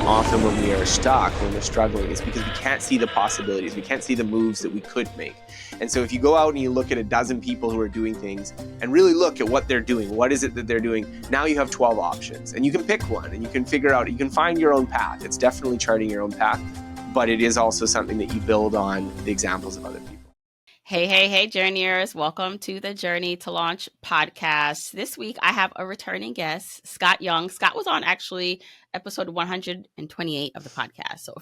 often when we are stuck, when we're struggling, is because we can't see the possibilities. We can't see the moves that we could make. And so if you go out and you look at a dozen people who are doing things and really look at what they're doing, what is it that they're doing, now you have 12 options and you can pick one and you can figure out, you can find your own path. It's definitely charting your own path, but it is also something that you build on the examples of other people. Hey, journeyers. Welcome to the Journey to Launch podcast. This week, I have a returning guest, Scott Young. Scott was on actually episode 128 of the podcast. So a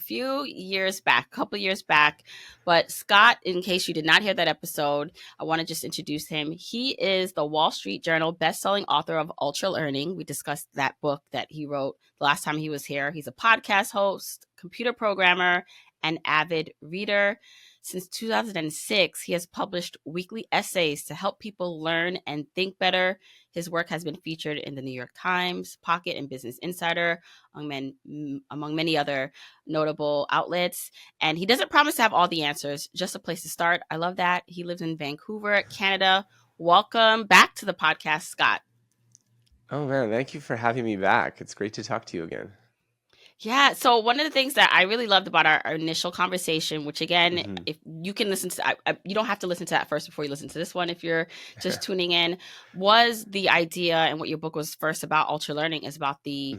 couple years back. But Scott, in case you did not hear that episode, I want to just introduce him. He is the Wall Street Journal bestselling author of Ultra Learning. We discussed that book that he wrote the last time he was here. He's a podcast host, computer programmer, and avid reader. Since 2006, he has published weekly essays to help people learn and think better. His work has been featured in the New York Times, Pocket, and Business Insider, among many other notable outlets. And he doesn't promise to have all the answers, just a place to start. I love that. He lives in Vancouver, Canada. Welcome back to the podcast, Scott. Oh man, thank you for having me back. It's great to talk to you again. Yeah. So one of the things that I really loved about our initial conversation, which again, if you can listen to, you don't have to listen to that first before you listen to this one. If you're just tuning in, was the idea, and what your book was first about, Ultra Learning, is about the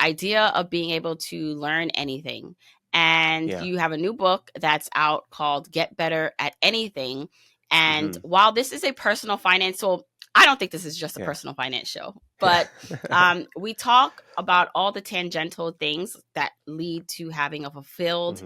idea of being able to learn anything. And you have a new book that's out called Get Better at Anything. And while this is a personal finance, so I don't think this is just a personal finance show, but we talk about all the tangential things that lead to having a fulfilled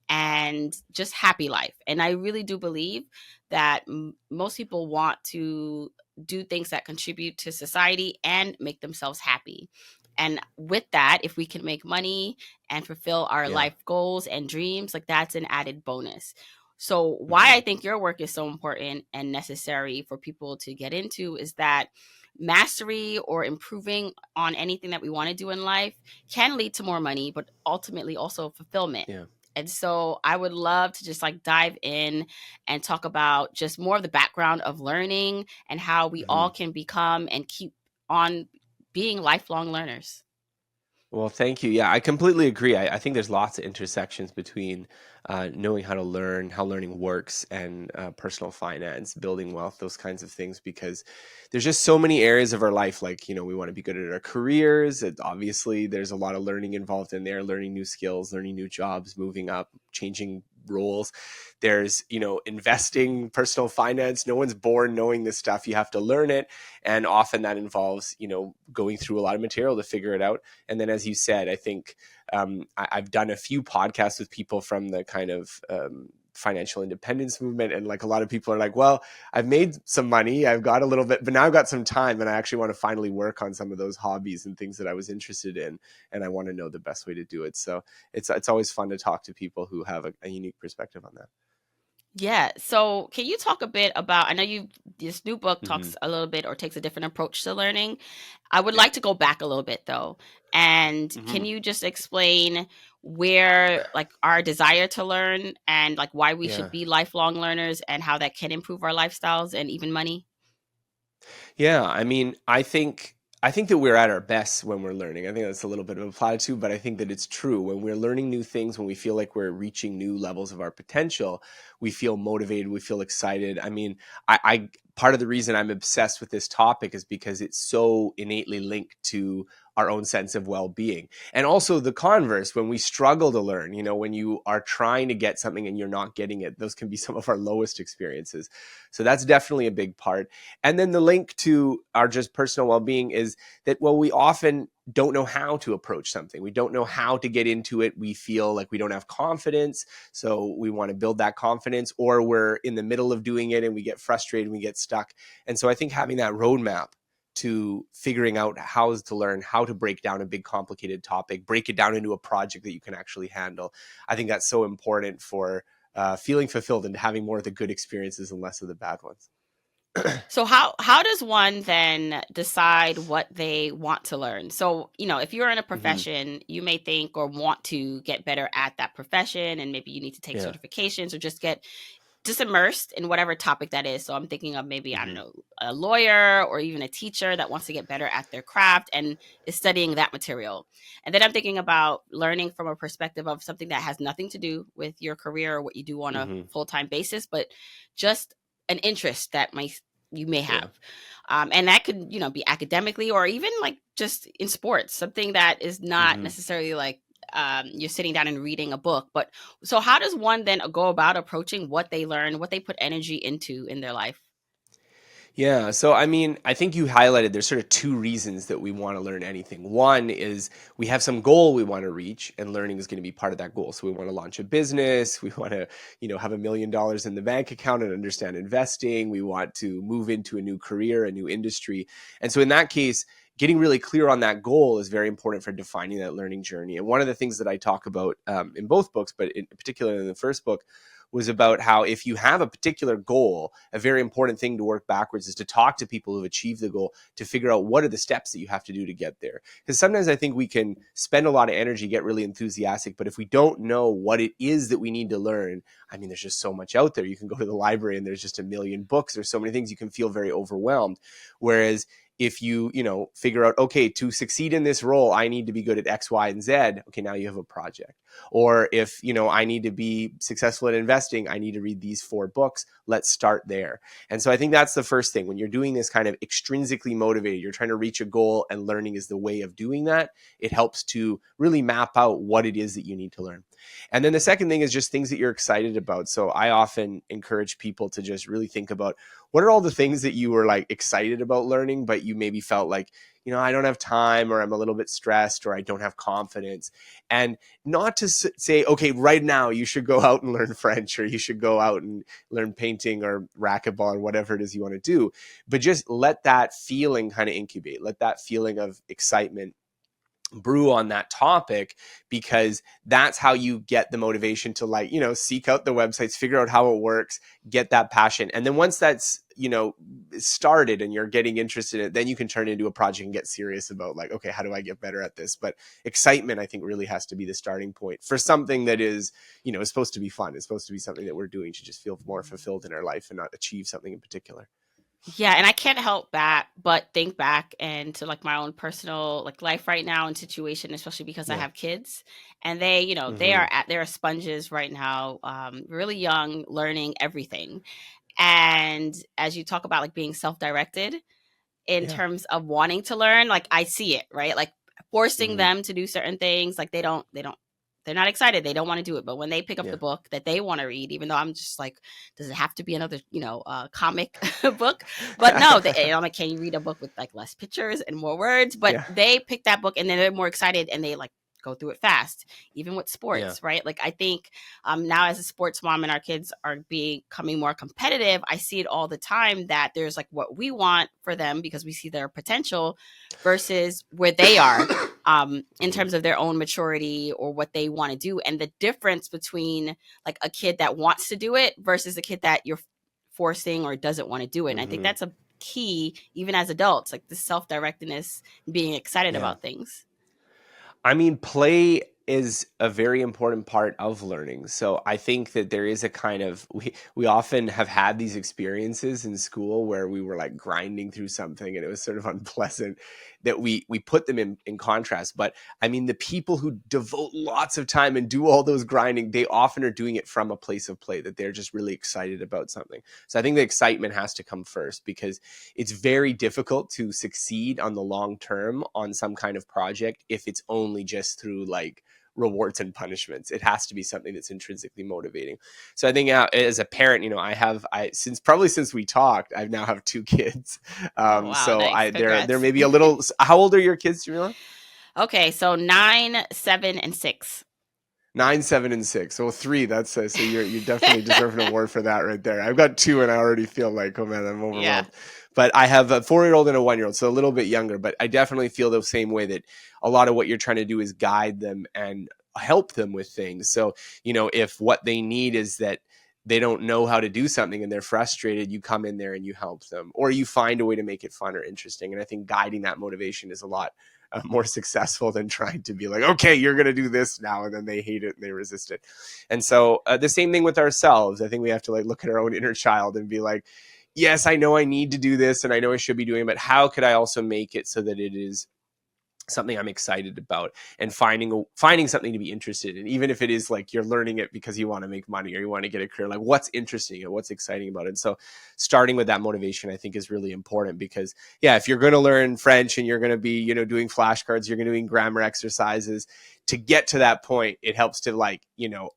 and just happy life. And I really do believe that most people want to do things that contribute to society and make themselves happy. And with that, if we can make money and fulfill our life goals and dreams, like that's an added bonus. So why I think your work is so important and necessary for people to get into is that mastery or improving on anything that we want to do in life can lead to more money, but ultimately also fulfillment. Yeah. And so I would love to just dive in and talk about just more of the background of learning and how we all can become and keep on being lifelong learners. Well, thank you. Yeah, I completely agree. I think there's lots of intersections between knowing how to learn, how learning works, and personal finance, building wealth, those kinds of things, because there's just so many areas of our life. Like, we want to be good at our careers. Obviously, there's a lot of learning involved in there, learning new skills, learning new jobs, moving up, changing roles. There's, investing, personal finance. No one's born knowing this stuff. You have to learn it. And often that involves, going through a lot of material to figure it out. And then, as you said, I think I've done a few podcasts with people from the kind of financial independence movement. And a lot of people are like, well, I've made some money, I've got a little bit, but now I've got some time and I actually want to finally work on some of those hobbies and things that I was interested in. And I want to know the best way to do it. So it's always fun to talk to people who have a unique perspective on that. Yeah. So can you talk a bit about, I know this new book talks a little bit or takes a different approach to learning. I would like to go back a little bit though. And can you just explain where our desire to learn and why we should be lifelong learners and how that can improve our lifestyles and even money? Yeah. I mean, I think that we're at our best when we're learning. I think that's a little bit of a platitude, but I think that it's true. When we're learning new things, when we feel like we're reaching new levels of our potential, we feel motivated, we feel excited. I mean, I part of the reason I'm obsessed with this topic is because it's so innately linked to our own sense of well-being. And also the converse, when we struggle to learn, when you are trying to get something and you're not getting it, those can be some of our lowest experiences. So that's definitely a big part. And then the link to our just personal well-being is that, well, we often don't know how to approach something. We don't know how to get into it. We feel like we don't have confidence. So we want to build that confidence, or we're in the middle of doing it and we get frustrated and we get stuck. And so I think having that roadmap to figuring out how to learn, how to break down a big complicated topic, break it down into a project that you can actually handle. I think that's so important for feeling fulfilled and having more of the good experiences and less of the bad ones. So how does one then decide what they want to learn? So, if you're in a profession, you may think or want to get better at that profession, and maybe you need to take certifications or just get just immersed in whatever topic that is. So I'm thinking of maybe, I don't Hmm. know, a lawyer or even a teacher that wants to get better at their craft and is studying that material. And then I'm thinking about learning from a perspective of something that has nothing to do with your career or what you do on a Hmm. full-time basis, but just an interest that you may have. Yeah. And that could, be academically or even like just in sports, something that is not Hmm. necessarily like you're sitting down and reading a book. But so, how does one then go about approaching what they learn, what they put energy into in their life? Yeah. So, I mean, I think you highlighted there's sort of two reasons that we want to learn anything. One is we have some goal we want to reach, and learning is going to be part of that goal. So, we want to launch a business. We want to, have $1 million in the bank account and understand investing. We want to move into a new career, a new industry. And so, in that case, getting really clear on that goal is very important for defining that learning journey. And one of the things that I talk about in both books, but in particular in the first book, was about how if you have a particular goal, a very important thing to work backwards is to talk to people who've achieved the goal to figure out what are the steps that you have to do to get there. Because sometimes I think we can spend a lot of energy, get really enthusiastic, but if we don't know what it is that we need to learn, I mean, there's just so much out there. You can go to the library and there's just a million books. There's so many things, you can feel very overwhelmed. Whereas if you figure out, okay, to succeed in this role, I need to be good at X, Y, and Z. Okay, now you have a project. Or if I need to be successful at investing, I need to read these 4 books. Let's start there. And so I think that's the first thing. When you're doing this kind of extrinsically motivated, you're trying to reach a goal, and learning is the way of doing that. It helps to really map out what it is that you need to learn. And then the second thing is just things that you're excited about. So I often encourage people to just really think about, what are all the things that you were like excited about learning, but you maybe felt like, I don't have time, or I'm a little bit stressed, or I don't have confidence. And not to say, okay, right now you should go out and learn French, or you should go out and learn painting or racquetball or whatever it is you want to do, but just let that feeling kind of incubate, let that feeling of excitement brew on that topic, because that's how you get the motivation to seek out the websites, figure out how it works, get that passion. And then once that's started and you're getting interested in it, then you can turn it into a project and get serious about like, okay, how do I get better at this? But excitement, I think, really has to be the starting point for something that is is supposed to be fun. It's supposed to be something that we're doing to just feel more fulfilled in our life and not achieve something in particular. Yeah, and I can't help but think back and to like my own personal like life right now and situation, especially because I Yeah. have kids, and they, Hmm. they're sponges right now, really young, learning everything. And as you talk about like being self-directed in Yeah. terms of wanting to learn, like I see it, right? Like forcing Hmm. them to do certain things, like they're not excited. They don't want to do it. But when they pick up the Yeah. book that they want to read, even though I'm just like, does it have to be another, comic book? But no, I'm like, can you read a book with like less pictures and more words? But Yeah. they pick that book and then they're more excited and they like go through it fast, even with Yeah. sports, right? Like I think now as a sports mom and our kids are becoming more competitive, I see it all the time that there's like what we want for them because we see their potential versus where they are in Hmm. terms of their own maturity or what they want to do, and the difference between like a kid that wants to do it versus a kid that you're forcing or doesn't want to do it. And I think Hmm. that's a key even as adults, like the self-directedness, being excited Yeah. about things. I mean, play is a very important part of learning. So I think that there is a kind of we often have had these experiences in school where we were like grinding through something and it was sort of unpleasant, that we put them in contrast. But I mean, the people who devote lots of time and do all those grinding, they often are doing it from a place of play, that they're just really excited about something. So I think the excitement has to come first, because it's very difficult to succeed on the long term on some kind of project if it's only just through like rewards and punishments. It has to be something that's intrinsically motivating. So I think as a parent, I since we talked, I now have 2 kids. Oh wow, So nice. I there Congrats. may be a little. How old are your kids, Jamila? Okay, so 9, 7, and 6. 9, 7, and 6. So 3. That's so you definitely deserve an award for that right there. I've got 2, and I already feel like, oh man, I'm Yeah. overwhelmed. But I have a 4-year-old and a 1-year-old, so a little bit younger. But I definitely feel the same way, that a lot of what you're trying to do is guide them and help them with things. So if what they need is that they don't know how to do something and they're frustrated, you come in there and you help them, or you find a way to make it fun or interesting. And I think guiding that motivation is a lot more successful than trying to be like, okay, you're going to do this now. And then they hate it and they resist it. And so the same thing with ourselves. I think we have to like look at our own inner child and be like, yes, I know I need to do this and I know I should be doing it, but how could I also make it so that it is something I'm excited about, and finding something to be interested in, even if it is like you're learning it because you want to make money or you want to get a career, like what's interesting and what's exciting about it. And so starting with that motivation, I think, is really important, because yeah, if you're going to learn French and you're going to be, doing flashcards, you're going to be doing grammar exercises, to get to that point, it helps to like,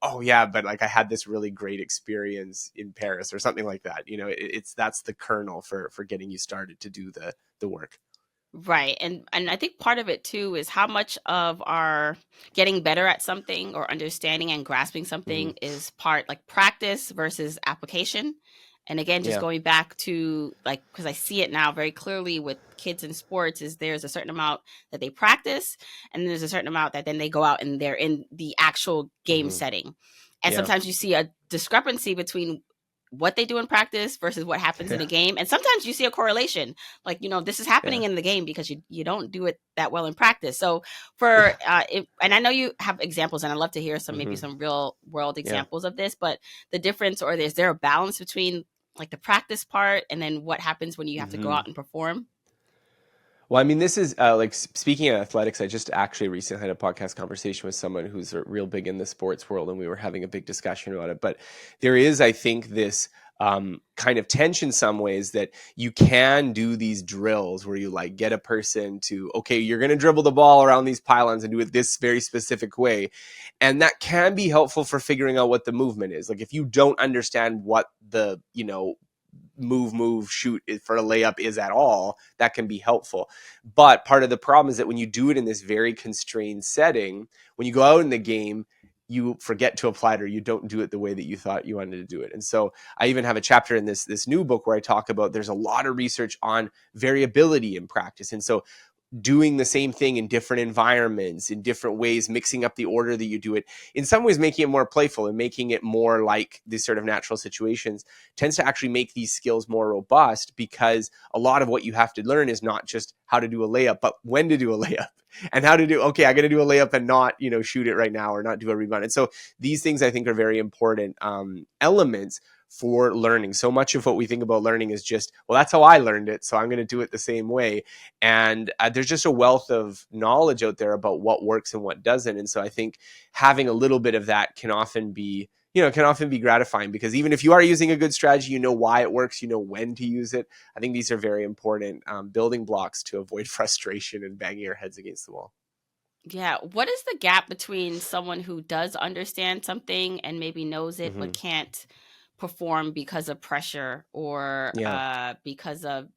oh yeah, but like I had this really great experience in Paris or something like that. It's that's the kernel for getting you started to do the work. Right. And I think part of it too is how much of our getting better at something or understanding and grasping Hmm. something is part like practice versus application. And again, just Yeah. going back to like, because I see it now very clearly with kids in sports, is there's a certain amount that they practice, and then there's a certain amount that then they go out and they're in the actual game Hmm. setting. And Yeah. sometimes you see a discrepancy between what they do in practice versus what happens in a game. And sometimes you see a correlation, like, this is happening Yeah. in the game because you don't do it that well in practice. So for Yeah. and I know you have examples, and I'd love to hear some, maybe Hmm. some real world Yeah. examples of this, but the difference, or is there a balance between like the practice part and then what happens when you have to go Hmm. out and perform? Well, I mean, this is like speaking of athletics. I just actually recently had a podcast conversation with someone who's real big in the sports world, and we were having a big discussion about it. But there is, I think, this kind of tension some ways, that you can do these drills where you like get a person to, okay, you're going to dribble the ball around these pylons and do it this very specific way. And that can be helpful for figuring out what the movement is. Like if you don't understand what the, move shoot for a layup is at all, that can be helpful. But part of the problem is that when you do it in this very constrained setting, when you go out in the game, you forget to apply it, or you don't do it the way that you thought you wanted to do it. And so I even have a chapter in this new book where I talk about, there's a lot of research on variability in practice. And so doing the same thing in different environments, in different ways, mixing up the order that you do it, in some ways making it more playful and making it more like these sort of natural situations, tends to actually make these skills more robust, because a lot of what you have to learn is not just how to do a layup, but when to do a layup and how to do, okay, I got to do a layup and not, shoot it right now, or not do a rebound. And so these things I think are very important elements for learning. So much of what we think about learning is just, well, that's how I learned it, so I'm going to do it the same way. And there's just a wealth of knowledge out there about what works and what doesn't. And so I think having a little bit of that can often be, gratifying, because even if you are using a good strategy, you know why it works, you know when to use it. I think these are very important building blocks to avoid frustration and banging our heads against the wall. Yeah. What is the gap between someone who does understand something and maybe knows it but Hmm. can't perform because of pressure, or Yeah. because of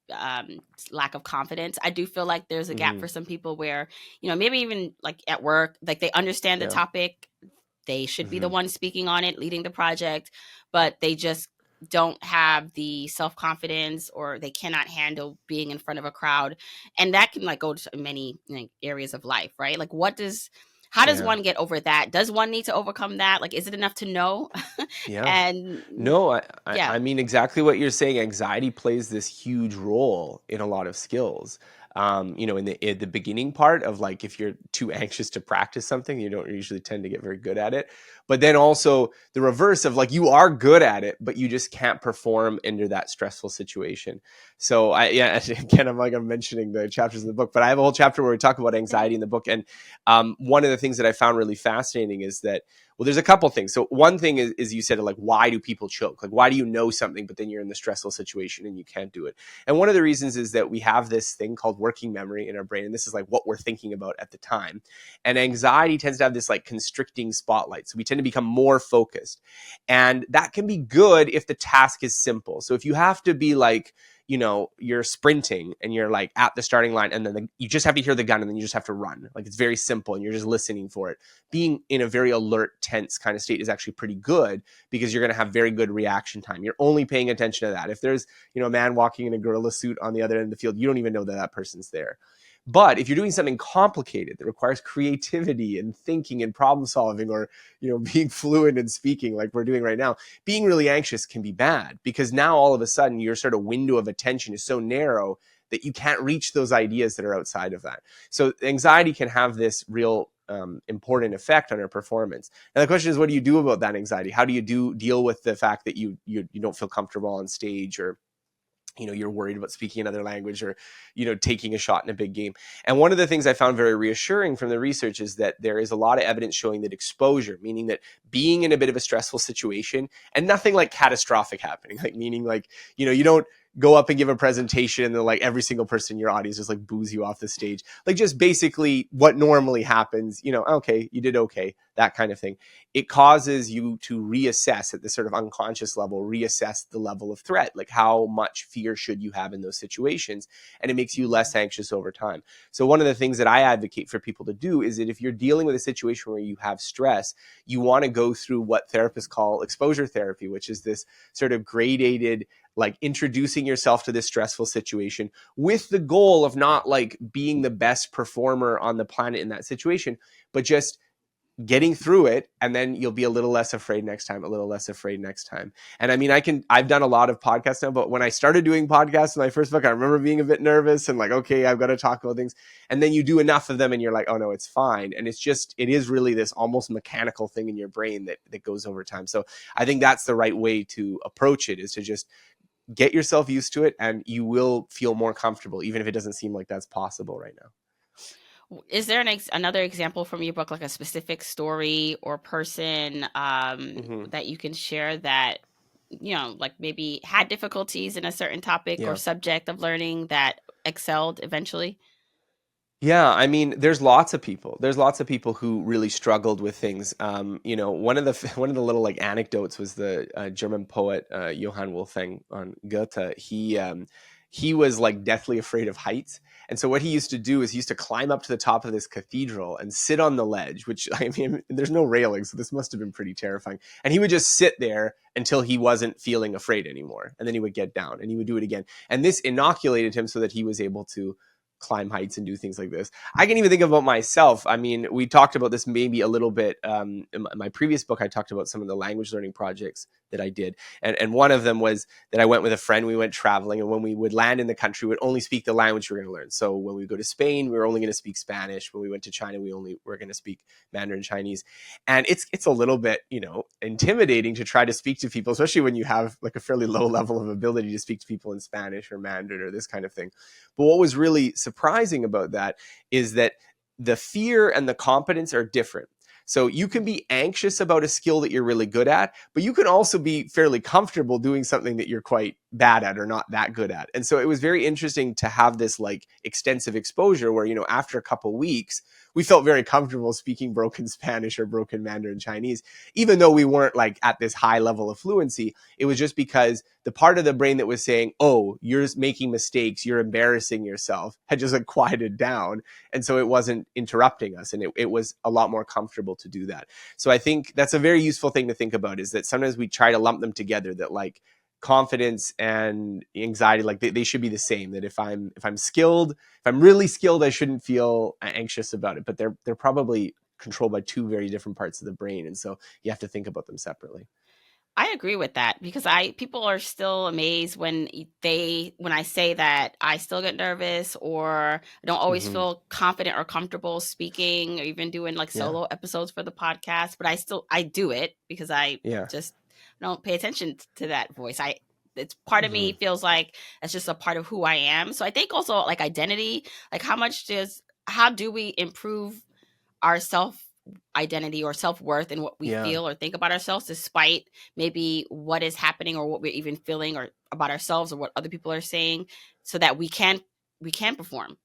lack of confidence? I do feel like there's a gap Hmm. for some people where, maybe even like at work, like they understand the Yeah. topic, they should be the Hmm. one speaking on it, leading the project, but they just don't have the self confidence, or they cannot handle being in front of a crowd. And that can like go to many areas of life, right? Like, how does Yeah. one get over that? Does one need to overcome that? Like, is it enough to know? Yeah. And No, I yeah. mean exactly what you're saying. Anxiety plays this huge role in a lot of skills. In the beginning part of, like, if you're too anxious to practice something, you don't usually tend to get very good at it. But then also the reverse of, like, you are good at it, but you just can't perform under that stressful situation. So again, I'm mentioning the chapters in the book, but I have a whole chapter where we talk about Mhm. anxiety in the book. And one of the things that I found really fascinating is that, well, there's a couple things. So one thing is you said, like, why do people choke? Like, why do you know something, but then you're in the stressful situation and you can't do it? And one of the reasons is that we have this thing called working memory in our brain. And this is like what we're thinking about at the time. And anxiety tends to have this like constricting spotlight. So we tend to become more focused. And that can be good if the task is simple. So if you have to be like, you're sprinting and you're like at the starting line, and then you just have to hear the gun and then you just have to run. Like, it's very simple and you're just listening for it. Being in a very alert, tense kind of state is actually pretty good, because you're going to have very good reaction time. You're only paying attention to that. If there's, a man walking in a gorilla suit on the other end of the field, you don't even know that that person's there. But if you're doing something complicated that requires creativity and thinking and problem solving, or, being fluent in speaking like we're doing right now, being really anxious can be bad, because now all of a sudden your sort of window of attention is so narrow that you can't reach those ideas that are outside of that. So anxiety can have this real important effect on our performance. And the question is, what do you do about that anxiety? How do you deal with the fact that you don't feel comfortable on stage, or you're worried about speaking another language, or taking a shot in a big game? And one of the things I found very reassuring from the research is that there is a lot of evidence showing that exposure, meaning that being in a bit of a stressful situation, and nothing like catastrophic happening, like meaning like you don't go up and give a presentation and then like every single person in your audience just like boos you off the stage, like just basically what normally happens, okay, you did okay, that kind of thing. It causes you to reassess at this sort of unconscious level, reassess the level of threat, like how much fear should you have in those situations, and it makes you less anxious over time. So one of the things that I advocate for people to do is that if you're dealing with a situation where you have stress, you want to go through what therapists call exposure therapy, which is this sort of gradated, like introducing yourself to this stressful situation with the goal of not like being the best performer on the planet in that situation, but just getting through it, and then you'll be a little less afraid next time, a little less afraid next time. And I mean, I've done a lot of podcasts now, but when I started doing podcasts in my first book, I remember being a bit nervous and like, okay, I've got to talk about things. And then you do enough of them and you're like, oh no, it's fine. And it is really this almost mechanical thing in your brain that goes over time. So I think that's the right way to approach it, is to just get yourself used to it, and you will feel more comfortable, even if it doesn't seem like that's possible right now. Is there another example from your book, like a specific story or person that you can share that, like maybe had difficulties in a certain topic or Yeah. subject of learning that excelled eventually? Yeah, I mean, there's lots of people. There's lots of people who really struggled with things. One of the one of the little like anecdotes was the German poet Johann Wolfgang von Goethe. He was like deathly afraid of heights, and so what he used to do is he used to climb up to the top of this cathedral and sit on the ledge. Which, I mean, there's no railing, so this must have been pretty terrifying. And he would just sit there until he wasn't feeling afraid anymore, and then he would get down and he would do it again. And this inoculated him so that he was able to climb heights and do things like this. I can even think about myself. I mean, we talked about this maybe a little bit in my previous book. I talked about some of the language learning projects that I did. And one of them was that I went with a friend, we went traveling, and when we would land in the country, we would only speak the language we were going to learn. So when we go to Spain, we were only going to speak Spanish. When we went to China, we only were going to speak Mandarin Chinese. And it's a little bit, intimidating to try to speak to people, especially when you have like a fairly low level of ability to speak to people in Spanish or Mandarin or this kind of thing. But what was really surprising about that is that the fear and the competence are different. So you can be anxious about a skill that you're really good at, but you can also be fairly comfortable doing something that you're quite bad at or not that good at. And so it was very interesting to have this like extensive exposure where, after a couple weeks, we felt very comfortable speaking broken Spanish or broken Mandarin Chinese, even though we weren't like at this high level of fluency. It was just because the part of the brain that was saying, oh, you're making mistakes, you're embarrassing yourself, had just like quieted down. And so it wasn't interrupting us. And it was a lot more comfortable to do that. So I think that's a very useful thing to think about, is that sometimes we try to lump them together, that like confidence and anxiety, like they should be the same. That if I'm skilled, if I'm really skilled, I shouldn't feel anxious about it. But they're probably controlled by two very different parts of the brain. And so you have to think about them separately. I agree with that, because people are still amazed when when I say that I still get nervous, or I don't always Mm-hmm. feel confident or comfortable speaking or even doing like Yeah. solo episodes for the podcast, but I do it because I Yeah. just don't pay attention to that voice. It's part of Mm-hmm. me feels like it's just a part of who I am. So I think also like identity, like how do we improve our self identity or self-worth and what we Yeah. feel or think about ourselves, despite maybe what is happening or what we're even feeling or about ourselves or what other people are saying, so that we can perform.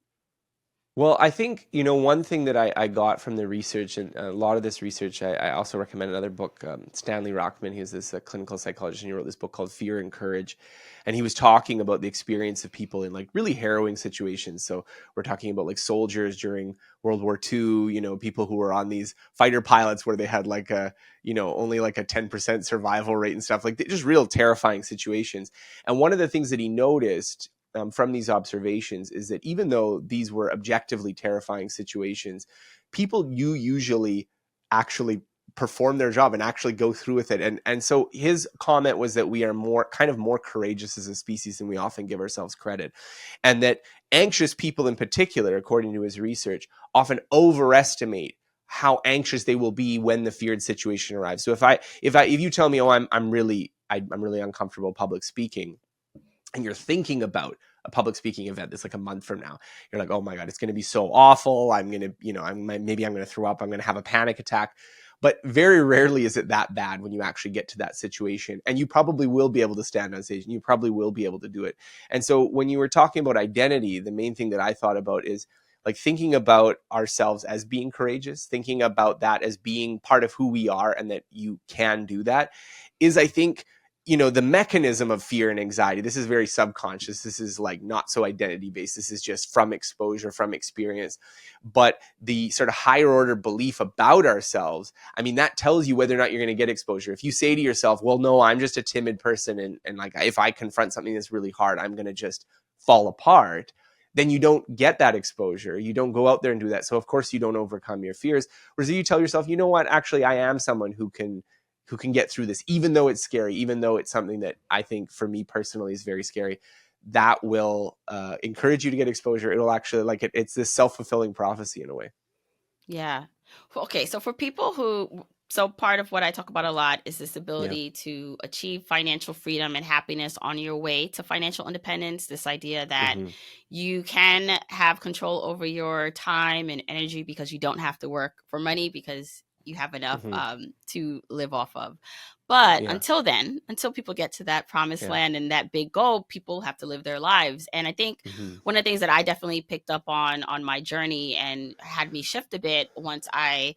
Well, I think, one thing that I got from the research, and a lot of this research, I also recommend another book, Stanley Rockman. He was this clinical psychologist, and he wrote this book called Fear and Courage. And he was talking about the experience of people in like really harrowing situations. So we're talking about like soldiers during World War II, people who were on these fighter pilots where they had like only like a 10% survival rate and stuff, like just real terrifying situations. And one of the things that he noticed from these observations is that even though these were objectively terrifying situations, people you usually actually perform their job and actually go through with it. And so his comment was that we are more courageous as a species than we often give ourselves credit, and that anxious people in particular, according to his research, often overestimate how anxious they will be when the feared situation arrives. So if you tell me, oh, I'm really uncomfortable public speaking, and you're thinking about a public speaking event that's like a month from now, you're like, oh my God, it's going to be so awful. I'm going to, maybe I'm going to throw up. I'm going to have a panic attack. But very rarely is it that bad when you actually get to that situation. And you probably will be able to stand on stage and you probably will be able to do it. And so when you were talking about identity, the main thing that I thought about is like thinking about ourselves as being courageous, thinking about that as being part of who we are and that you can do that is, I think, the mechanism of fear and anxiety. This is very subconscious. This is like not so identity based. This is just from exposure, from experience. But the sort of higher order belief about ourselves, I mean, that tells you whether or not you're going to get exposure. If you say to yourself, well, no, I'm just a timid person. And like, if I confront something that's really hard, I'm going to just fall apart. Then you don't get that exposure. You don't go out there and do that. So of course you don't overcome your fears. Whereas if you tell yourself, you know what, actually, I am someone who can get through this, even though it's scary, even though it's something that I think for me personally is very scary, that will encourage you to get exposure. It'll actually it's this self-fulfilling prophecy in a way. Yeah. Okay. So for people so part of what I talk about a lot is this Yeah. ability to achieve financial freedom and happiness on your way to financial independence. This idea that Mm-hmm. you can have control over your time and energy because you don't have to work for money because you have enough Mm-hmm. to live off of. But Yeah. until people get to that promised Yeah. land and that big goal, people have to live their lives. And I think Mm-hmm. one of the things that I definitely picked up on my journey and had me shift a bit once I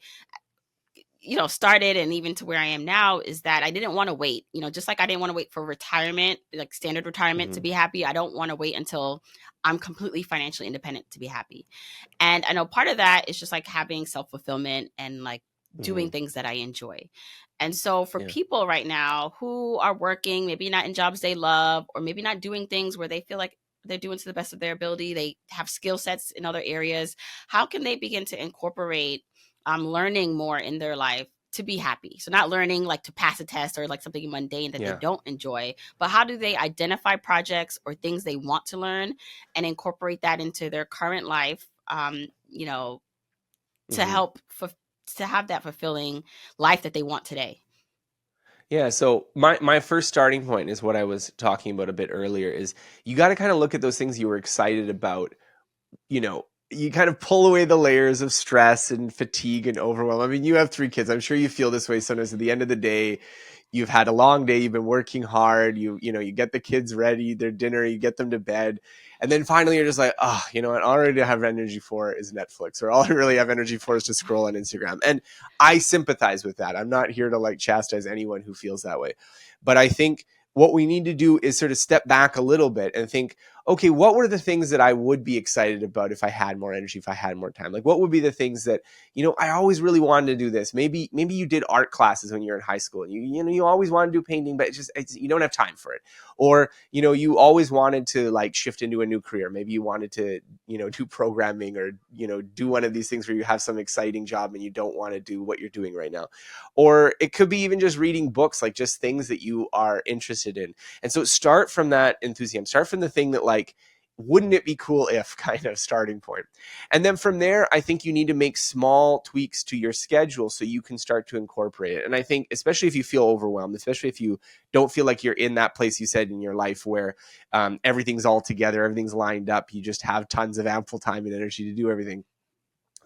started and even to where I am now is that I didn't want to wait, just like I didn't want to wait for retirement, like standard retirement to Mm-hmm. be happy. I don't want to wait until I'm completely financially independent to be happy. And I know part of that is just like having self-fulfillment and like Mm-hmm. doing things that I enjoy. And so for Yeah. people right now who are working, maybe not in jobs they love, or maybe not doing things where they feel like they're doing to the best of their ability, they have skill sets in other areas, how can they begin to incorporate learning more in their life to be happy? So not learning like to pass a test or like something mundane that they Yeah. don't enjoy, but how do they identify projects or things they want to learn and incorporate that into their current life, to Mm-hmm. help to have that fulfilling life that they want today? Yeah, so my first starting point is what I was talking about a bit earlier is you got to kind of look at those things you were excited about. You kind of pull away the layers of stress and fatigue and overwhelm. I mean, you have 3 kids. I'm sure you feel this way sometimes. At the end of the day, you've had a long day, you've been working hard, you get the kids ready, their dinner, you get them to bed, and then finally you're just like, oh, you know what, all I really have energy for is Netflix, or all I really have energy for is to scroll on Instagram. And I sympathize with that. I'm not here to like chastise anyone who feels that way. But I think what we need to do is sort of step back a little bit and think, okay, what were the things that I would be excited about if I had more energy, if I had more time? Like, what would be the things that, I always really wanted to do this. Maybe you did art classes when you were in high school and you always wanted to do painting, but you don't have time for it. Or, you always wanted to like shift into a new career. Maybe you wanted to, do programming or, do one of these things where you have some exciting job and you don't want to do what you're doing right now. Or it could be even just reading books, like just things that you are interested in. And so start from that enthusiasm, start from the thing that like, wouldn't it be cool if kind of starting point. And then from there, I think you need to make small tweaks to your schedule so you can start to incorporate it. And I think, especially if you feel overwhelmed, especially if you don't feel like you're in that place you said in your life where everything's all together, everything's lined up, you just have tons of ample time and energy to do everything.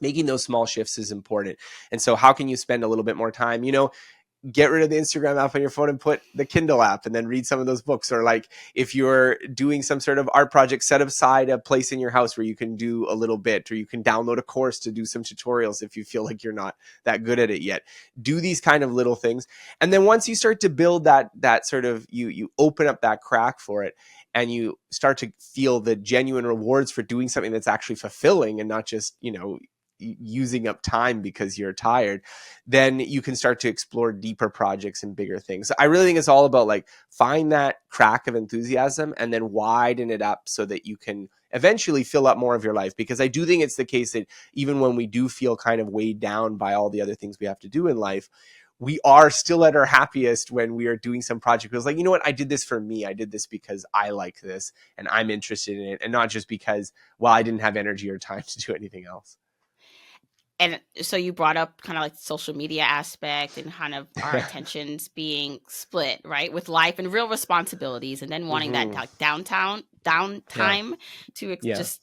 Making those small shifts is important. And so how can you spend a little bit more time? Get rid of the Instagram app on your phone and put the Kindle app and then read some of those books. Or like if you're doing some sort of art project, set aside a place in your house where you can do a little bit, or you can download a course to do some tutorials if you feel like you're not that good at it yet. Do these kind of little things. And then once you start to build that sort of, you open up that crack for it and you start to feel the genuine rewards for doing something that's actually fulfilling and not just, using up time because you're tired, then you can start to explore deeper projects and bigger things. So I really think it's all about like find that crack of enthusiasm and then widen it up so that you can eventually fill up more of your life. Because I do think it's the case that even when we do feel kind of weighed down by all the other things we have to do in life, we are still at our happiest when we are doing some project. It was like, you know what, I did this for me. I did this because I like this and I'm interested in it, and not just because, well, I didn't have energy or time to do anything else. And so you brought up kind of like social media aspect and kind of our Yeah. attentions being split, right? With life and real responsibilities, and then wanting that Hmm. like Yeah. downtime to Yeah. just,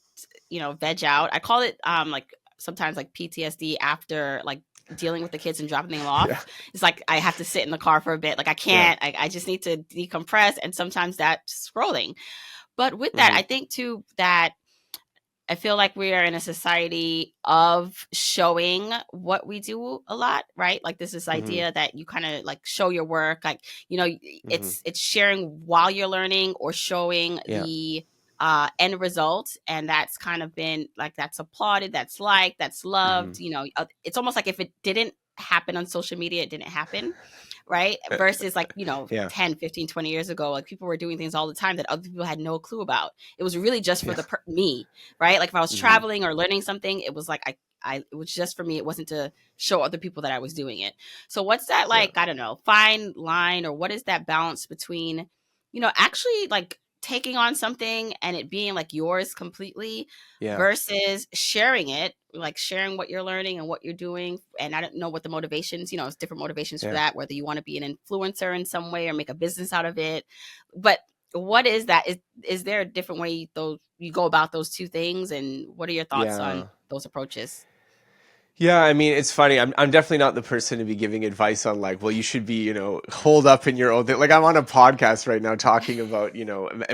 veg out. I call it like sometimes like PTSD after like dealing with the kids and dropping them Yeah. off. It's like I have to sit in the car for a bit. Like I Yeah. can't, I just need to decompress. And sometimes that's scrolling. But with that, Hmm. I think too that I feel like we are in a society of showing what we do a lot, right? Like this Hmm. idea that you kind of like show your work, like Hmm. it's sharing while you're learning or showing Yeah. the end result, and that's kind of been like that's applauded, that's liked, that's Hmm. loved. It's almost like if it didn't happen on social media, it didn't happen, right? Versus like Yeah. 10, 15, 20 years ago, like people were doing things all the time that other people had no clue about. It was really just for Yeah. the me, right? Like if I was Hmm. traveling or learning something, it was like it was just for me. It wasn't to show other people that I was doing it. So what's that Yeah. like? I don't know, fine line, or what is that balance between, actually like taking on something and it being like yours completely Yeah. versus sharing it, like sharing what you're learning and what you're doing. And I don't know what the motivations, it's different motivations for Yeah. that, whether you want to be an influencer in some way or make a business out of it. But what is that? Is there a different way those you go about those two things, and what are your thoughts on Yeah. those approaches? Yeah, I mean, it's funny. I'm definitely not the person to be giving advice on like, well, you should be, hold up in your own thing. Like I'm on a podcast right now talking about,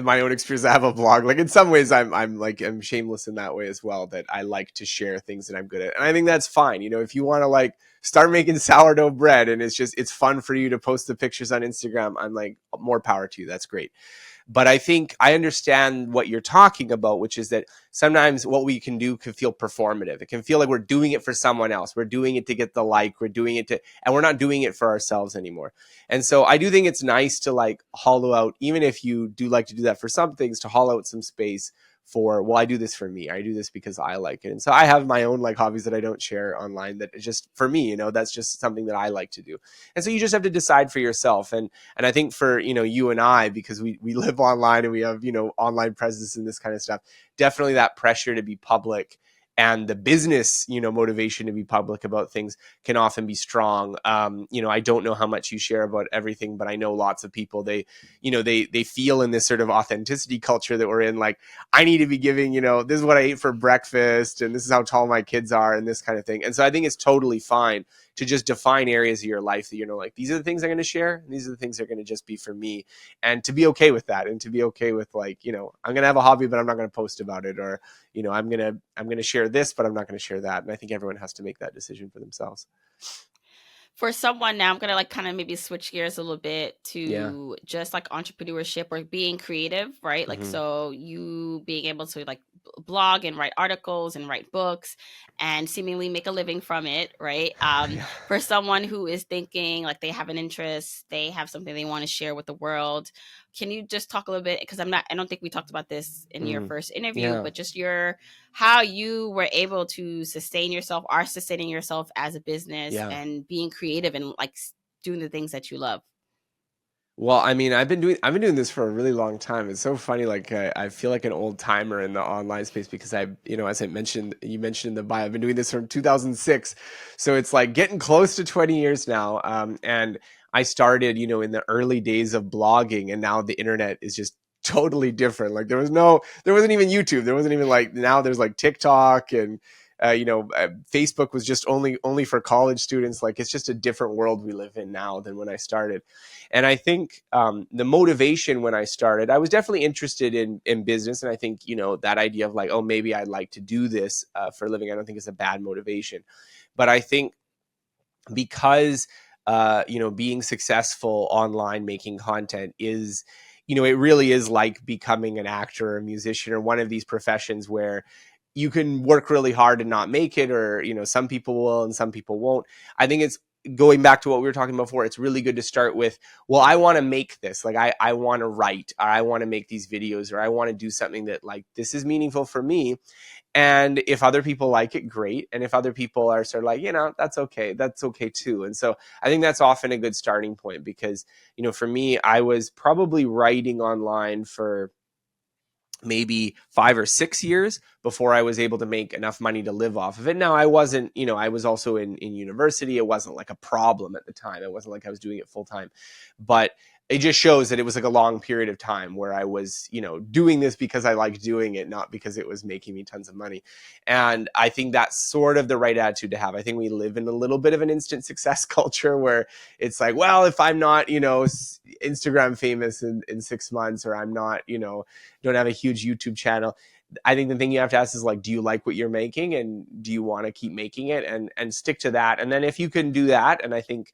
my own experience. I have a blog. Like in some ways I'm shameless in that way as well, that I like to share things that I'm good at. And I think that's fine. If you want to like start making sourdough bread and it's fun for you to post the pictures on Instagram, I'm like, more power to you. That's great. But I think I understand what you're talking about, which is that sometimes what we can do can feel performative. It can feel like we're doing it for someone else. We're doing it to get the like, we're doing it and we're not doing it for ourselves anymore. And so I do think it's nice to like hollow out, even if you do like to do that for some things, to hollow out some space for, well, I do this for me. I do this because I like it. And so I have my own like hobbies that I don't share online that is just for me, that's just something that I like to do. And so you just have to decide for yourself. And I think for, you and I, because we live online and we have, online presence and this kind of stuff, definitely that pressure to be public and the business, motivation to be public about things can often be strong. I don't know how much you share about everything, but I know lots of people, they feel in this sort of authenticity culture that we're in, like, I need to be giving, this is what I ate for breakfast and this is how tall my kids are and this kind of thing. And so I think it's totally fine to just define areas of your life that like, these are the things I'm going to share, and these are the things that are going to just be for me, and to be okay with that, and to be okay with like, I'm going to have a hobby, but I'm not going to post about it, or I'm going to share this, but I'm not going to share that. And I think everyone has to make that decision for themselves. For someone now, I'm gonna like kind of maybe switch gears a little bit Yeah. to just like entrepreneurship or being creative, right? Like Hmm. so you being able to like blog and write articles and write books and seemingly make a living from it, right? Yeah. For someone who is thinking like they have an interest, they have something they want to share with the world. Can you just talk a little bit? Because I don't think we talked about this in your Mm. first interview, Yeah. but just how you were able to sustain yourself, are sustaining yourself as a business Yeah. and being creative and like doing the things that you love. Well, I mean, I've been doing this for a really long time. It's so funny. Like I feel like an old timer in the online space because as you mentioned in the bio, I've been doing this from 2006, so it's like getting close to 20 years now. And I started, in the early days of blogging, and now the internet is just totally different. Like there wasn't even YouTube. There wasn't even like now there's like TikTok and. Facebook was just only for college students. Like it's just a different world we live in now than when I started. And I think the motivation when I started, I was definitely interested in business, and I think that idea of like, oh, maybe I'd like to do this for a living, I don't think is a bad motivation. But I think because being successful online making content is, it really is like becoming an actor or a musician or one of these professions where you can work really hard and not make it, or some people will and some people won't. I think going back to what we were talking about before, it's really good to start with, well, I want to make this, like I want to write, or I want to make these videos, or I want to do something that like this is meaningful for me. And if other people like it, great. And if other people are sort of like, that's okay, that's okay too. And so I think that's often a good starting point, because, for me, I was probably writing online for maybe 5 or 6 years before I was able to make enough money to live off of it. Now, I wasn't, I was also in university. It wasn't like a problem at the time. It wasn't like I was doing it full time. But it just shows that it was like a long period of time where I was, doing this because I liked doing it, not because it was making me tons of money. And I think that's sort of the right attitude to have. I think we live in a little bit of an instant success culture where it's like, well, if I'm not, Instagram famous in 6 months, or I'm not, don't have a huge YouTube channel, I think the thing you have to ask is like, do you like what you're making, and do you want to keep making it, and stick to that? And then if you can do that, and I think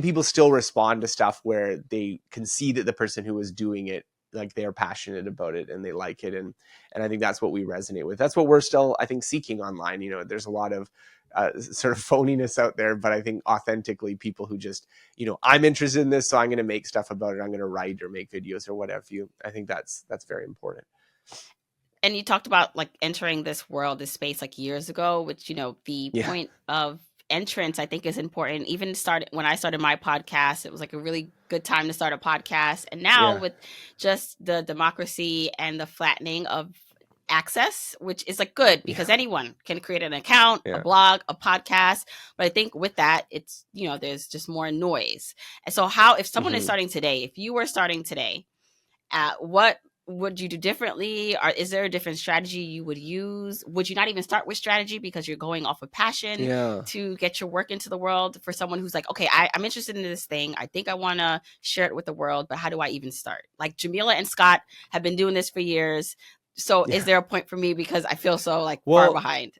people still respond to stuff where they can see that the person who is doing it, like, they're passionate about it and they like it, and I think that's what we resonate with. That's what we're still, I think, seeking online. There's a lot of sort of phoniness out there, but I think authentically people who just, I'm interested in this, so I'm going to make stuff about it. I'm going to write or make videos or whatever. I think that's very important. And you talked about like entering this world, this space, like years ago, which, the Yeah. point of entrance, I think, is important. Even when I started my podcast, it was like a really good time to start a podcast. And now Yeah. with just the democracy and the flattening of access, which is like good, because Yeah. anyone can create an account, a Yeah. blog, a podcast. But I think with that, it's, there's just more noise. And so if someone is starting today, if you were starting today, what would you do differently? Or is there a different strategy you would use? Would you not even start with strategy because you're going off of passion Yeah. to get your work into the world? For someone who's like, okay, I'm interested in this thing. I think I want to share it with the world, but how do I even start? Like Jamila and Scott have been doing this for years. So Yeah. is there a point for me because I feel so like far Well, behind?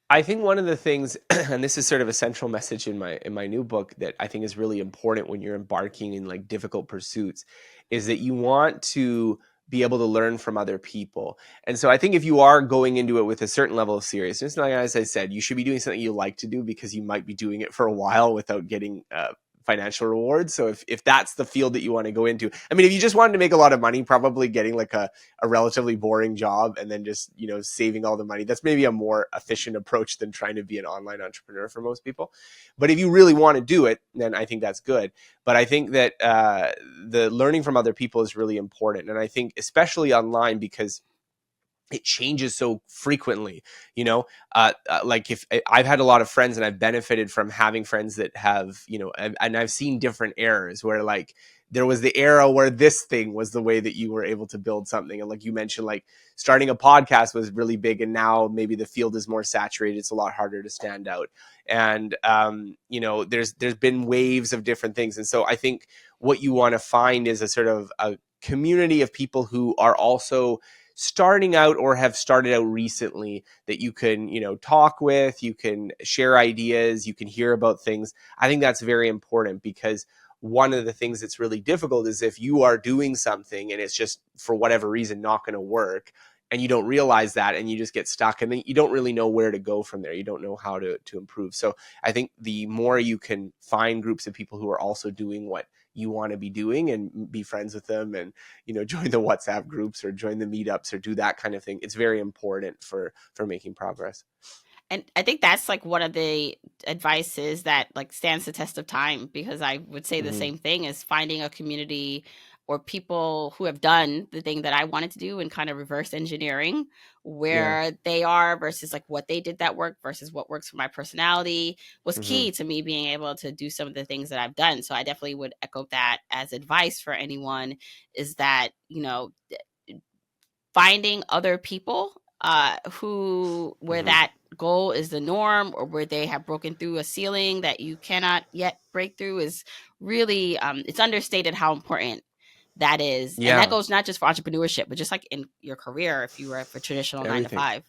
I think one of the things, and this is sort of a central message in my new book that I think is really important when you're embarking in like difficult pursuits, is that you want to be able to learn from other people. And so I think if you are going into it with a certain level of seriousness, like as I said, you should be doing something you like to do, because you might be doing it for a while without getting financial rewards. So if that's the field that you want to go into, I mean, if you just wanted to make a lot of money, probably getting like a relatively boring job and then just, saving all the money, that's maybe a more efficient approach than trying to be an online entrepreneur for most people. But if you really want to do it, then I think that's good. But I think that the learning from other people is really important. And I think especially online, because it changes so frequently, like if I've had a lot of friends, and I've benefited from having friends that have, and I've seen different eras where like there was the era where this thing was the way that you were able to build something. And like you mentioned, like starting a podcast was really big, and now maybe the field is more saturated. It's a lot harder to stand out. And, there's been waves of different things. And so I think what you want to find is a sort of a community of people who are also starting out or have started out recently, that you can, talk with, you can share ideas, you can hear about things. I think that's very important, because one of the things that's really difficult is if you are doing something and it's just for whatever reason not going to work, and you don't realize that, and you just get stuck, and then you don't really know where to go from there. You don't know how to improve. So I think the more you can find groups of people who are also doing what you want to be doing, and be friends with them, and join the WhatsApp groups or join the meetups or do that kind of thing, it's very important for making progress. And I think that's like one of the advices that like stands the test of time, because I would say the Mm-hmm. same thing, is finding a community or people who have done the thing that I wanted to do, and kind of reverse engineering Yeah. where they are versus like what they did that work versus what works for my personality was Mm-hmm. key to me being able to do some of the things that I've done. So I definitely would echo that as advice for anyone, is that, finding other people where Mm-hmm. that goal is the norm, or where they have broken through a ceiling that you cannot yet break through, is really it's understated how important that is. And that Yeah. goes not just for entrepreneurship, but just like in your career, if you were for traditional 9 to Everything. 5.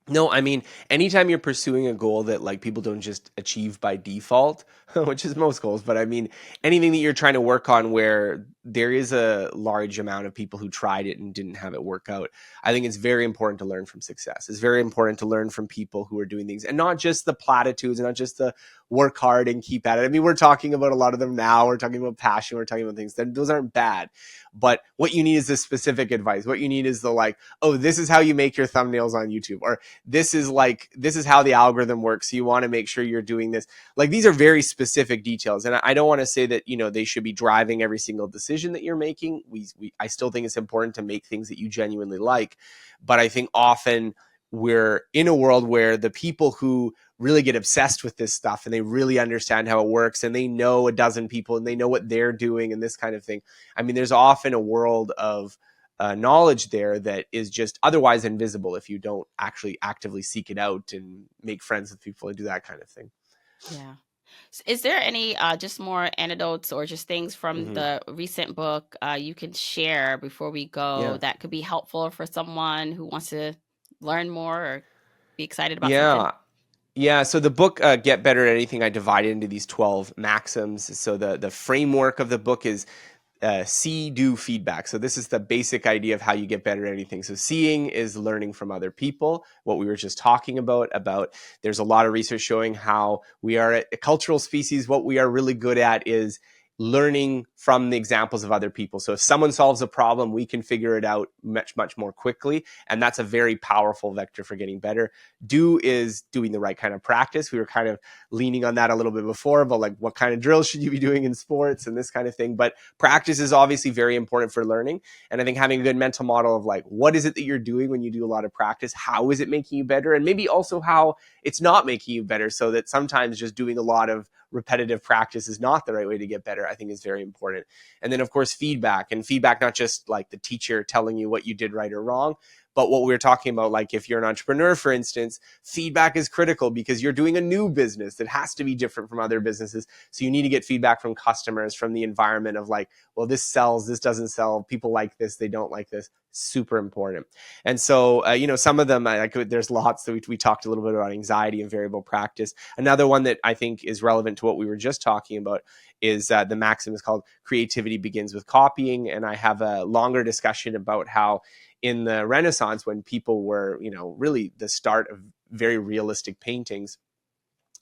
No, I mean, anytime you're pursuing a goal that like people don't just achieve by default, which is most goals, but I mean, anything that you're trying to work on where there is a large amount of people who tried it and didn't have it work out. I think it's very important to learn from success. It's very important to learn from people who are doing things, and not just the platitudes and not just the work hard and keep at it. I mean, we're talking about a lot of them now. We're talking about passion. We're talking about things that those aren't bad. But what you need is the specific advice. What you need is the like, oh, this is how you make your thumbnails on YouTube, or this is how the algorithm works. So you want to make sure you're doing this. Like, these are very specific details, and I don't want to say that they should be driving every single decision that you're making. I still think it's important to make things that you genuinely like, but I think often we're in a world where the people who really get obsessed with this stuff and they really understand how it works and they know a dozen people and they know what they're doing and this kind of thing. I mean, there's often a world of knowledge there that is just otherwise invisible if you don't actually actively seek it out and make friends with people and do that kind of thing. Yeah. Is there any just more anecdotes or just things from Hmm. the recent book you can share before we go Yeah. that could be helpful for someone who wants to learn more or be excited about something? Yeah. Yeah, so the book Get Better at Anything, I divided into these 12 maxims. So the framework of the book is see, do, feedback. So this is the basic idea of how you get better at anything. So seeing is learning from other people, what we were just talking about there's a lot of research showing how we are a cultural species. What we are really good at is learning from the examples of other people. So if someone solves a problem, we can figure it out much, much more quickly. And that's a very powerful vector for getting better. Do is doing the right kind of practice. We were kind of leaning on that a little bit before about like what kind of drills should you be doing in sports and this kind of thing. But practice is obviously very important for learning. And I think having a good mental model of like, what is it that you're doing when you do a lot of practice? How is it making you better? And maybe also how it's not making you better, so that sometimes just doing a lot of repetitive practice is not the right way to get better, I think is very important. And then, of course, feedback, and feedback, not just like the teacher telling you what you did right or wrong, but what we were talking about, like if you're an entrepreneur, for instance, feedback is critical because you're doing a new business that has to be different from other businesses. So you need to get feedback from customers, from the environment of like, well, this sells, this doesn't sell, people like this, they don't like this. Super important. And so, some of them, there's lots that we talked a little bit about anxiety and variable practice. Another one that I think is relevant to what we were just talking about is the maxim is called creativity begins with copying. And I have a longer discussion about how in the Renaissance, when people were, really the start of very realistic paintings,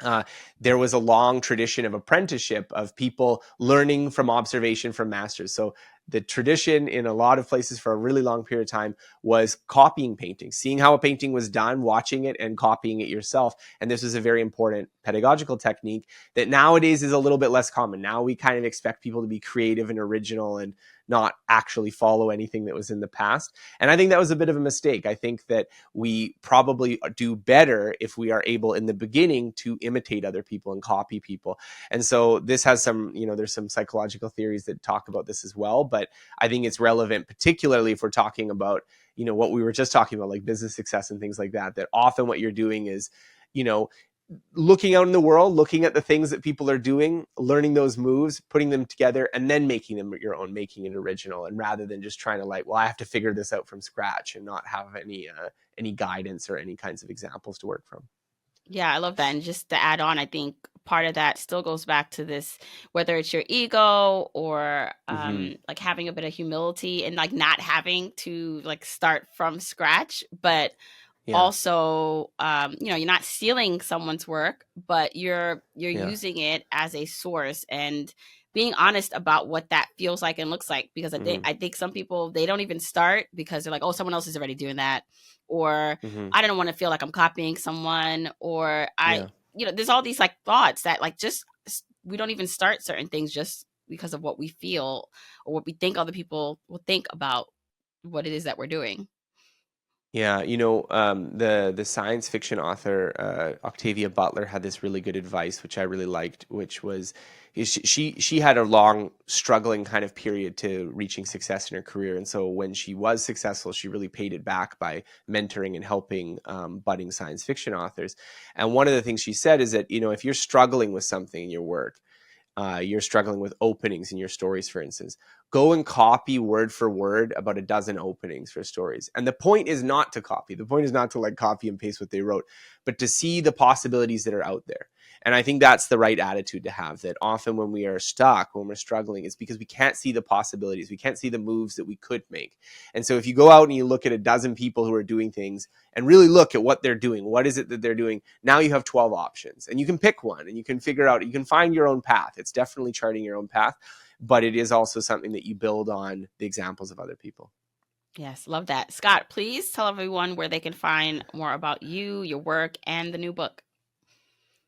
uh, there was a long tradition of apprenticeship, of people learning from observation from masters. So the tradition in a lot of places for a really long period of time was copying paintings, seeing how a painting was done, watching it and copying it yourself. And this is a very important pedagogical technique that nowadays is a little bit less common. Now we kind of expect people to be creative and original and not actually follow anything that was in the past. And I think that was a bit of a mistake. I think that we probably do better if we are able in the beginning to imitate other people and copy people. And so this has some, there's some psychological theories that talk about this as well. But I think it's relevant, particularly if we're talking about, what we were just talking about, like business success and things like that, that often what you're doing is, you know, looking out in the world, looking at the things that people are doing, learning those moves, putting them together, and then making them your own, making it original. And rather than just trying to like, well, I have to figure this out from scratch and not have any guidance or any kinds of examples to work from. Yeah, I love that. And just to add on, I think part of that still goes back to this, whether it's your ego or Hmm. like having a bit of humility and like not having to like start from scratch, but Yeah. also you're not stealing someone's work, but you're Yeah. using it as a source and being honest about what that feels like and looks like, because Hmm. I think some people, they don't even start because they're like, oh, someone else is already doing that, or Hmm. I don't want to feel like I'm copying someone, or Yeah. there's all these like thoughts that like just we don't even start certain things just because of what we feel or what we think other people will think about what it is that we're doing. Yeah, the science fiction author Octavia Butler had this really good advice, which I really liked, which was she had a long struggling kind of period to reaching success in her career, and so when she was successful, she really paid it back by mentoring and helping budding science fiction authors. And one of the things she said is that if you're struggling with something in your work, you're struggling with openings in your stories, for instance, go and copy word for word about a dozen openings for stories. And the point is not to copy. The point is not to like copy and paste what they wrote, but to see the possibilities that are out there. And I think that's the right attitude to have, that often when we are stuck, when we're struggling, it's because we can't see the possibilities. We can't see the moves that we could make. And so if you go out and you look at a dozen people who are doing things and really look at what they're doing, what is it that they're doing? Now you have 12 options and you can pick one and you can figure out, you can find your own path. It's definitely charting your own path, but it is also something that you build on the examples of other people. Yes, love that. Scott, please tell everyone where they can find more about you, your work, and the new book.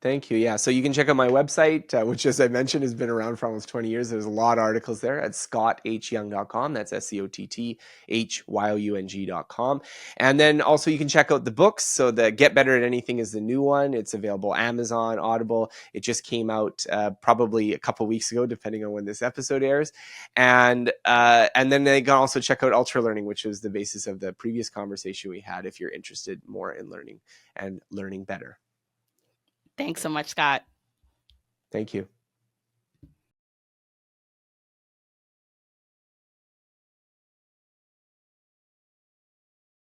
Thank you. Yeah. So you can check out my website, which, as I mentioned, has been around for almost 20 years. There's a lot of articles there at scotthyoung.com. That's SCOTTHYOUNG.com. And then also you can check out the books. So the Get Better at Anything is the new one. It's available Amazon, Audible. It just came out probably a couple weeks ago, depending on when this episode airs. And then they can also check out Ultra Learning, which was the basis of the previous conversation we had, if you're interested more in learning and learning better. Thanks so much, Scott. Thank you.